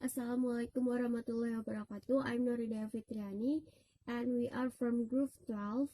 Assalamualaikum warahmatullahi wabarakatuh. I'm Norida Fitriani and we are from Group 12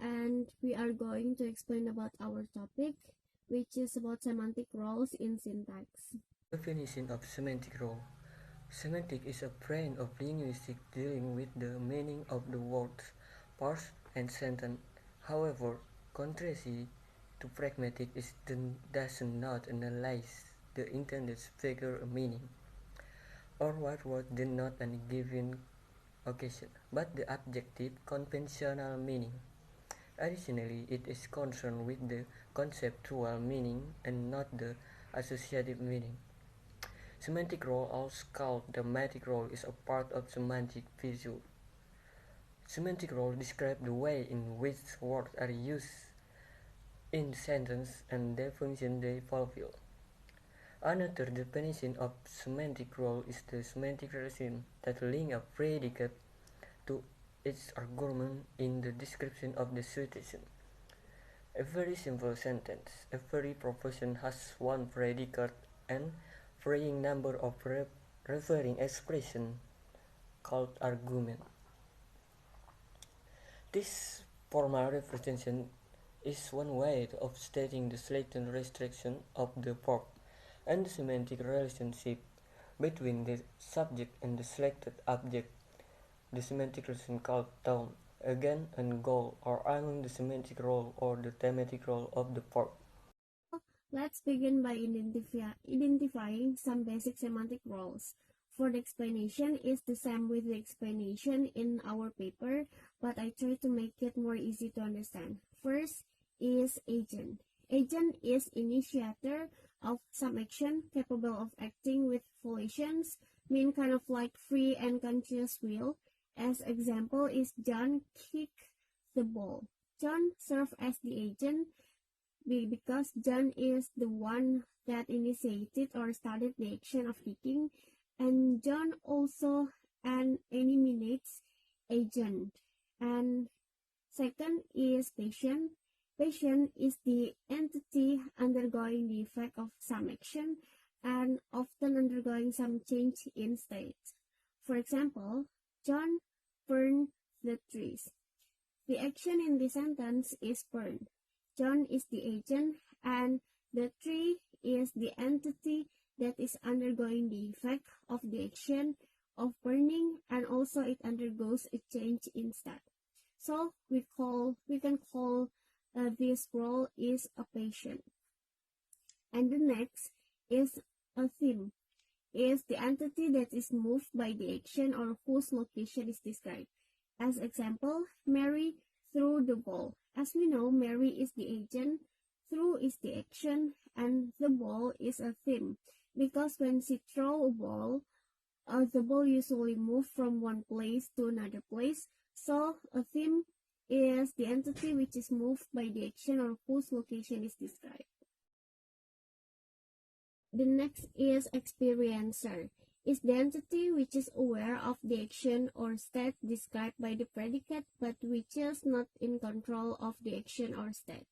and we are going to explain about our topic, which is about semantic roles in syntax. Definition of semantic role. Semantic is a branch of linguistics dealing with the meaning of the words, parts, and sentence. However, contrary to pragmatic, it does not analyze the intended figure meaning, or what was denoted on a given occasion, but the objective conventional meaning. Additionally, it is concerned with the conceptual meaning and not the associative meaning. Semantic role, also called thematic role, is a part of semantic visual. Semantic role describes the way in which words are used in sentence and the function they fulfill. Another definition of semantic role is the semantic relation that links a predicate to its argument in the description of the situation. A very simple sentence. Every proposition has one predicate and varying number of referring expressions called argument. This formal representation is one way of stating the selection restriction of the verb and the semantic relationship between the subject and the selected object. The semantic relation called tone, again, and goal are among the semantic role or the thematic role of the verb. Let's begin by identifying some basic semantic roles. For the explanation is the same with the explanation in our paper, but I try to make it more easy to understand. First is agent. Agent is initiator of some action capable of acting with volitions, mean kind of like free and conscious will. As example is John kicked the ball. John served as the agent because John is the one that initiated or started the action of kicking, and John also an eliminates agent. And second is patient. Patient is the entity undergoing the effect of some action and often undergoing some change in state. For example, John burned the trees. The action in the sentence is burn. John is the agent and the tree is the entity that is undergoing the effect of the action of burning, and also it undergoes a change in state. So we can call this role is a patient. And the next is a theme. Is the entity that is moved by the action or whose location is described. As example, Mary threw the ball. As we know, Mary is the agent, threw is the action, and the ball is a theme. Because when she throws a ball, the ball usually moves from one place to another place. So a theme is the entity which is moved by the action or whose location is described. The next is experiencer. Is the entity which is aware of the action or state described by the predicate but which is not in control of the action or state.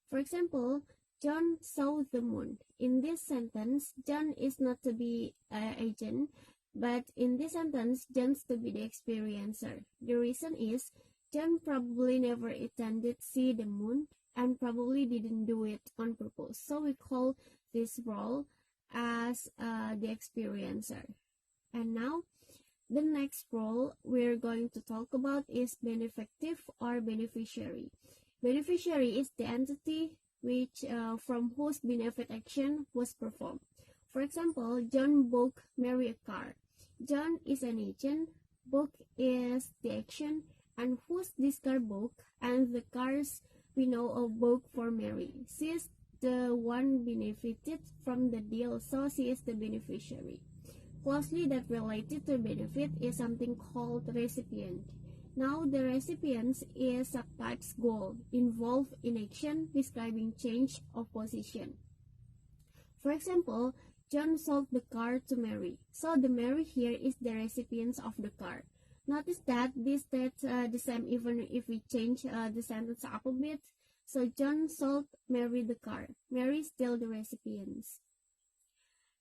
For example, John saw the moon. In this sentence, John is not to be an agent, but in this sentence, John's to be the experiencer. The reason is John probably never intended to see the moon and probably didn't do it on purpose. So we call this role as the experiencer. And now the next role we're going to talk about is benefactive or beneficiary. Beneficiary is the entity which from whose benefit action was performed. For example, John bought Mary a car. John is an agent, book is the action, and who's this car book, and the cars we know of book for Mary. She is the one benefited from the deal, so she is the beneficiary. Closely that related to benefit is something called recipient. Now the recipient is subtype's goal involved in action describing change of position. For example, John sold the car to Mary. So the Mary here is the recipient of the car. Notice that this states the same even if we change the sentence up a bit. So John sold Mary the car. Mary is still the recipient.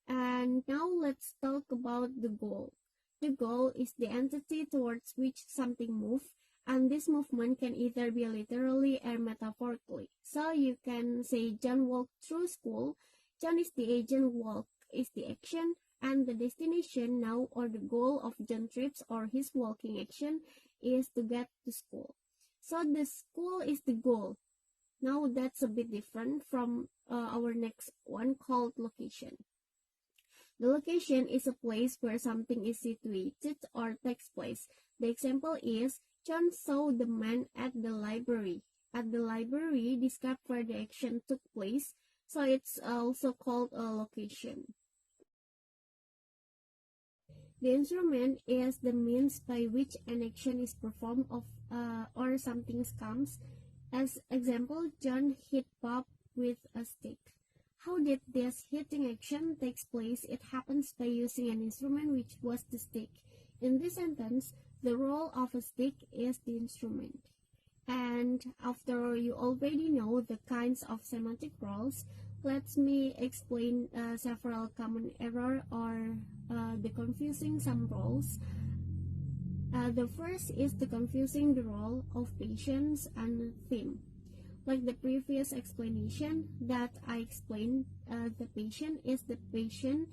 And now let's talk about the goal. The goal is the entity towards which something moves, and this movement can either be literally or metaphorically. So you can say John walked through school. John is the agent, walk is the action, and the destination now or the goal of John trips or his walking action is to get to school. So the school is the goal. Now that's a bit different from our next one called location. The location is a place where something is situated or takes place. The example is John saw the man at the library. At the library, describe where the action took place, so it's also called a location. The instrument is the means by which an action is performed or something comes. As example, John hit Bob with a stick. How did this hitting action takes place? It happens by using an instrument which was the stick. In this sentence, the role of a stick is the instrument. And after you already know the kinds of semantic roles, let me explain several common error or the confusing some roles. The first is the confusing the role of patience and theme. Like the previous explanation that I explained, the patient is the patient,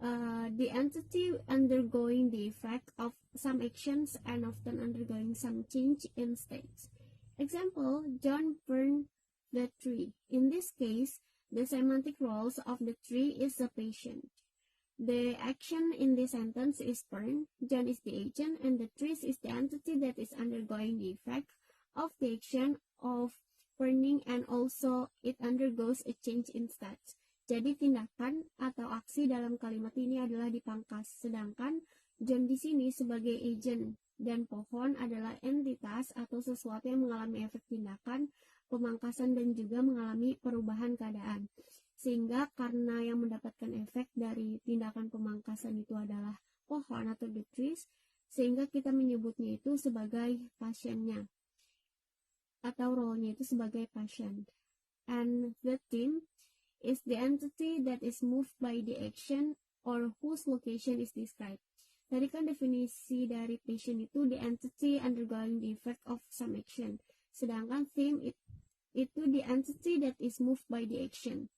the entity undergoing the effect of some actions and often undergoing some change in states. Example, John burned the tree. In this case, the semantic roles of the tree is the patient. The action in this sentence is burn. John is the agent and the tree is the entity that is undergoing the effect of the action of burning, and also it undergoes a change in state. Jadi tindakan atau aksi dalam kalimat ini adalah dipangkas, sedangkan John di sini sebagai agent dan pohon adalah entitas atau sesuatu yang mengalami efek tindakan, pemangkasan dan juga mengalami perubahan keadaan. Sehingga karena yang mendapatkan efek dari tindakan pemangkasan itu adalah pohon atau the trees, sehingga kita menyebutnya itu sebagai pasiennya atau role-nya itu sebagai patient. And the theme is the entity that is moved by the action or whose location is described. Tadi kan definisi dari patient itu the entity undergoing the effect of some action. Sedangkan theme itu the entity that is moved by the action.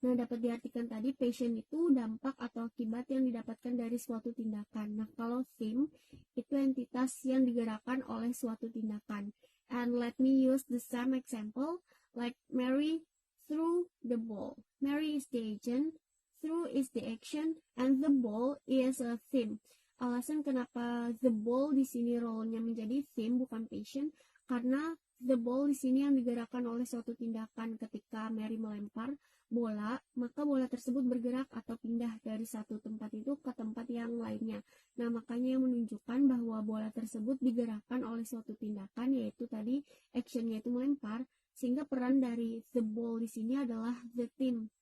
Nah, dapat diartikan tadi patient itu dampak atau akibat yang didapatkan dari suatu tindakan. Nah, kalau theme itu entitas yang digerakkan oleh suatu tindakan. And let me use the same example, like Mary threw the ball. Mary is the agent, threw is the action, and the ball is a theme. Alasan kenapa the ball di sini role-nya menjadi theme bukan patient, karena the ball di sini yang digerakkan oleh suatu tindakan. Ketika Mary melempar bola, maka bola tersebut bergerak atau pindah dari satu tempat itu ke tempat yang lainnya. Nah, makanya yang menunjukkan bahwa bola tersebut digerakkan oleh suatu tindakan, yaitu tadi actionnya itu melempar, sehingga peran dari the ball di sini adalah the team,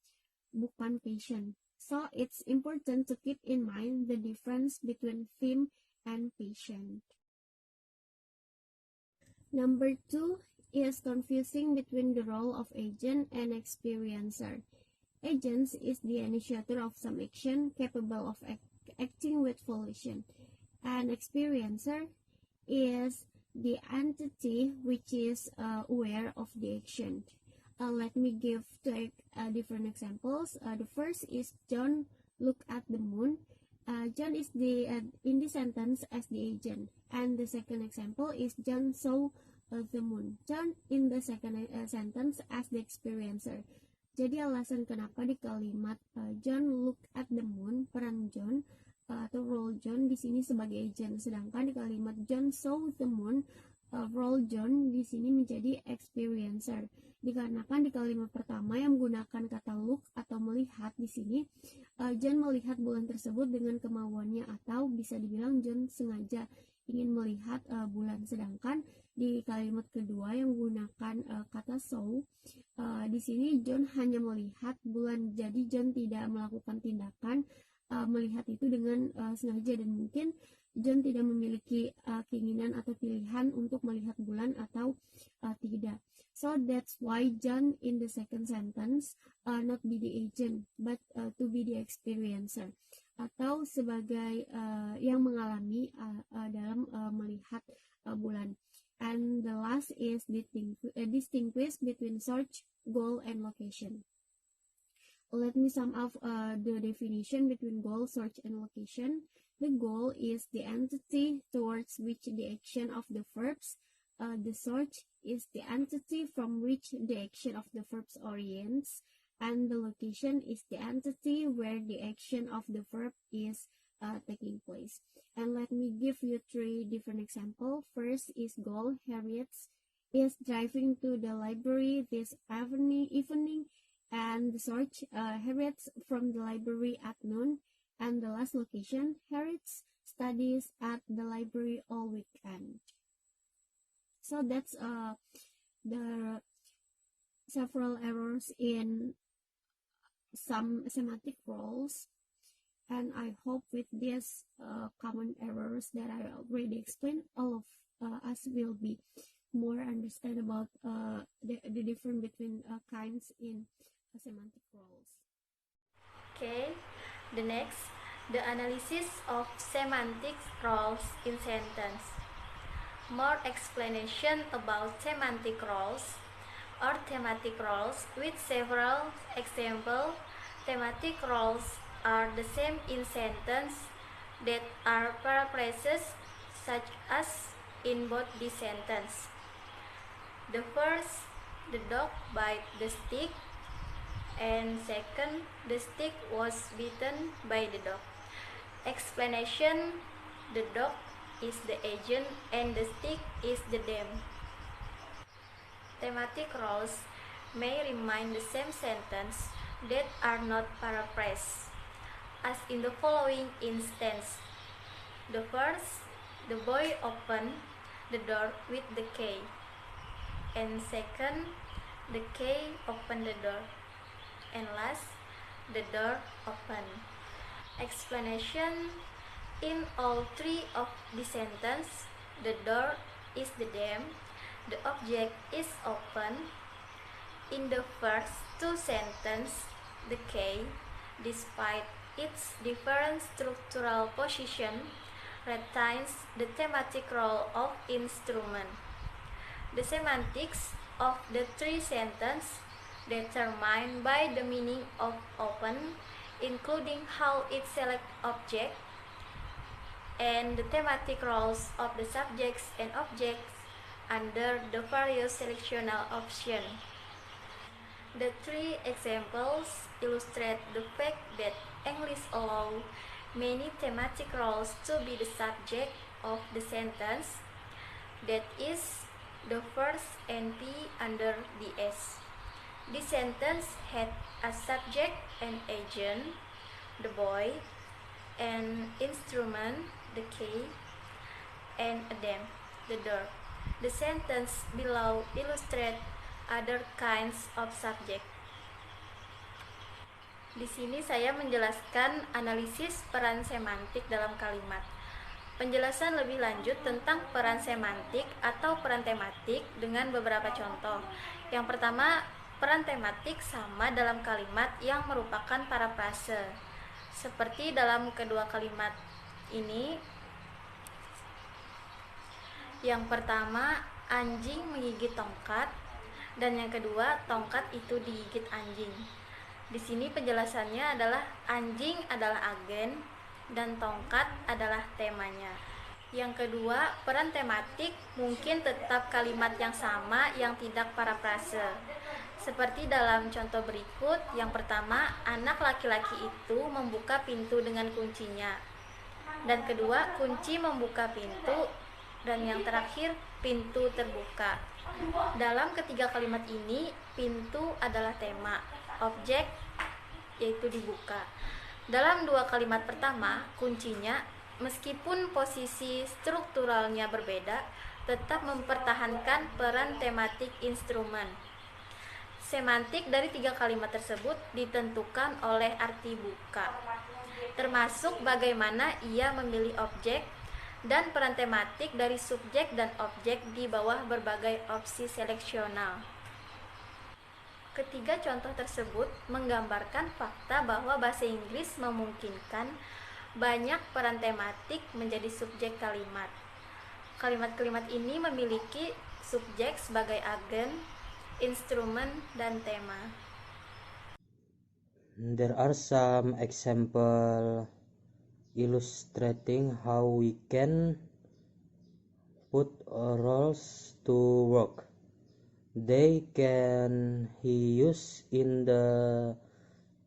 bukan patient. So, it's important to keep in mind the difference between theme and patient. Number 2 is confusing between the role of agent and experiencer. Agent is the initiator of some action capable of acting with volition, and experiencer is the entity which is aware of the action. Let me give two different examples. The first is John looked at the moon. John is in the sentence as the agent, and the second example is John saw the moon. John in the second sentence as the experiencer. Jadi alasan kenapa di kalimat John looked at the moon, peran John atau role John di sini sebagai agent, sedangkan di kalimat John saw the moon, role John di sini menjadi experiencer. Dikarenakan di kalimat pertama yang menggunakan kata look atau melihat di sini, John melihat bulan tersebut dengan kemauannya, atau bisa dibilang John sengaja ingin melihat bulan. Sedangkan di kalimat kedua yang menggunakan kata saw, di sini John hanya melihat bulan. Jadi John tidak melakukan tindakan melihat itu dengan sengaja, dan mungkin John tidak memiliki keinginan atau pilihan untuk melihat bulan atau tidak. So that's why John in the second sentence not be the agent but to be the experiencer, atau sebagai yang mengalami dalam melihat bulan. And the last is distinguish between search, goal, and location. Let me sum up the definition between goal, search, and location. The goal is the entity towards which the action of the verbs. The search is the entity from which the action of the verbs orients. And the location is the entity where the action of the verb is taking place. And let me give you 3 different examples. First is goal. Harriet is driving to the library this evening. And the search, Harriet from the library at noon. And the last location, Harriet studies at the library all weekend. So that's the several errors in some semantic roles. And I hope with these common errors that I already explained, all of us will be more understand about the difference between kinds in semantic roles. Okay, the next, the analysis of semantic roles in sentence. More explanation about semantic roles or thematic roles with several examples. Thematic roles are the same in sentence that are paraphrases, such as in both the sentence. The first, the dog bite the stick, and second, the stick was bitten by the dog. Explanation, the dog is the agent and the stick is the them. Thematic roles may remain the same sentence that are not paraphrased, as in the following instance. The first, the boy opened the door with the key, and second, the key opened the door, and last, the door opened. Explanation, in all 3 of the sentence, the door is the them, the object is open. In the first 2 sentences, the key, despite its different structural position, retains the thematic role of instrument. The semantics of the 3 sentences determined by the meaning of open, including how it selects object, and the thematic roles of the subjects and objects under the various selectional options. The 3 examples illustrate the fact that English allows many thematic roles to be the subject of the sentence, that is, the first NP under the S. The sentence had a subject and agent, the boy, an instrument, the key, and a them, the door. The sentence below illustrates other kinds of subject. Di sini saya menjelaskan analisis peran semantik dalam kalimat. Penjelasan lebih lanjut tentang peran semantik atau peran tematik dengan beberapa contoh. Yang pertama, peran tematik sama dalam kalimat yang merupakan parafrase. Seperti dalam kedua kalimat ini. Yang pertama, anjing menggigit tongkat, dan yang kedua, tongkat itu digigit anjing. Di sini penjelasannya adalah anjing adalah agen dan tongkat adalah temanya. Yang kedua, peran tematik mungkin tetap kalimat yang sama yang tidak parafrase. Seperti dalam contoh berikut, yang pertama, anak laki-laki itu membuka pintu dengan kuncinya. Dan kedua, kunci membuka pintu, dan yang terakhir, pintu terbuka. Dalam ketiga kalimat ini, pintu adalah tema, objek yaitu dibuka. Dalam 2 kalimat pertama, kuncinya, meskipun posisi strukturalnya berbeda, tetap mempertahankan peran tematik instrumen. Semantik dari 3 kalimat tersebut ditentukan oleh arti buka, termasuk bagaimana ia memilih objek, dan peran tematik dari subjek dan objek di bawah berbagai opsi seleksional. Ketiga contoh tersebut menggambarkan fakta bahwa bahasa Inggris memungkinkan banyak peran tematik menjadi subjek kalimat. Kalimat-kalimat ini memiliki subjek sebagai agen, instrumen, dan tema. There are some examples illustrating how we can put roles to work. They can be used in the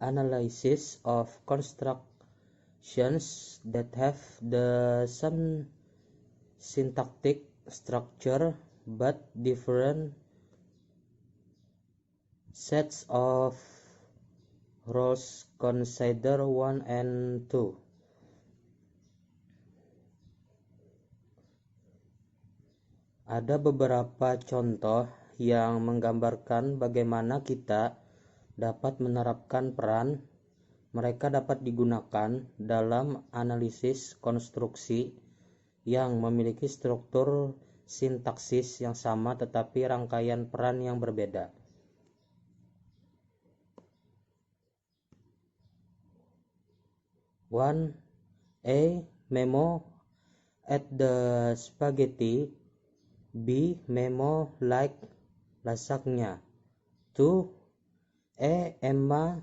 analysis of constructions that have the same syntactic structure but different sets of roles. Consider 1 and 2. Ada beberapa contoh yang menggambarkan bagaimana kita dapat menerapkan peran. Mereka dapat digunakan dalam analisis konstruksi yang memiliki struktur sintaksis yang sama tetapi rangkaian peran yang berbeda. One, A. Memo at the spaghetti. B. Memo like lasagna. 2. A. Emma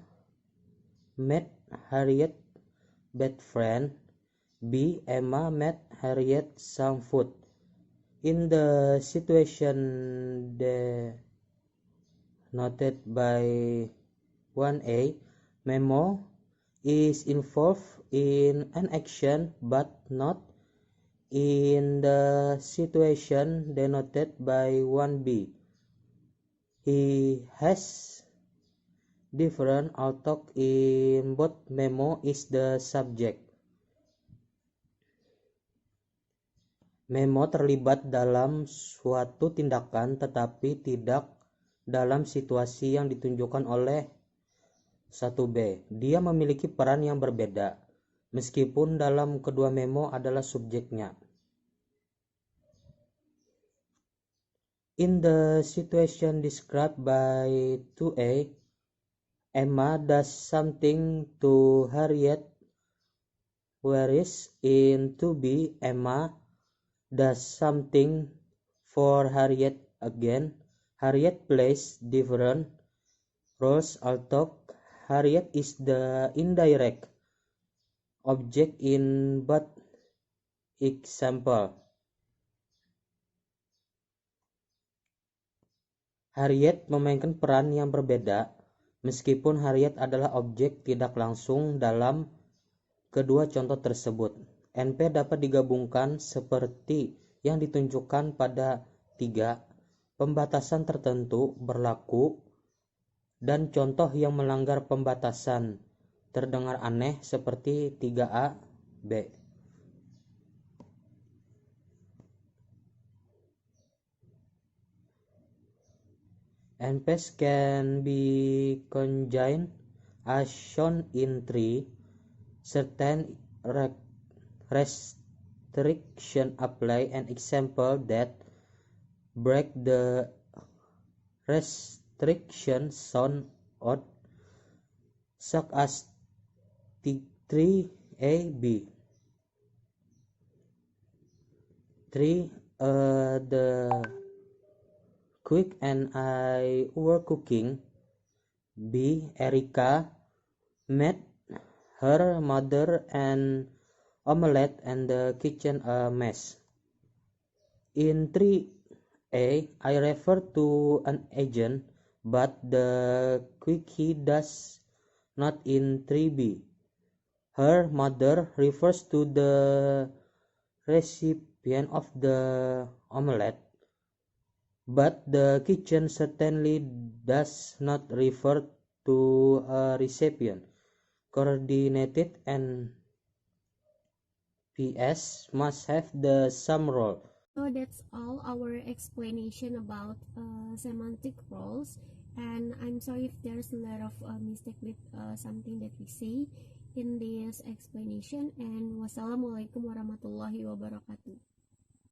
met Harriet best friend. B. Emma met Harriet some food. In the situation denoted by 1A, Memo is involved in an action but not in the situation denoted by 1B. He has different outlook in both. Memo is the subject. Memo terlibat dalam suatu tindakan tetapi tidak dalam situasi yang ditunjukkan oleh 1B. Dia memiliki peran yang berbeda, meskipun dalam kedua memo adalah subjeknya. In the situation described by 2A, Emma does something to Harriet, whereas in 2B, Emma does something for Harriet again. Harriet plays different roles, although Harriet is the indirect object in both example. Harriet memainkan peran yang berbeda, meskipun Harriet adalah objek tidak langsung dalam kedua contoh tersebut. NP dapat digabungkan seperti yang ditunjukkan pada 3. Pembatasan tertentu berlaku dan contoh yang melanggar pembatasan terdengar aneh seperti 3A, B. NPs can be conjoined as shown in 3. Certain restriction apply. An example that break the restriction sound odd, such as 3AB. 3. The quick and I were cooking. B. Erica met her mother and omelette and the kitchen a mess. In 3A, I refer to an agent, but the quickie does not in 3B. Her mother refers to the recipient of the omelette, but the kitchen certainly does not refer to a recipient. Coordinated and PS must have the same role. So that's all our explanation about semantic roles, and I'm sorry if there's a lot of mistake with something that we say in this explanation, and wassalamualaikum warahmatullahi wabarakatuh.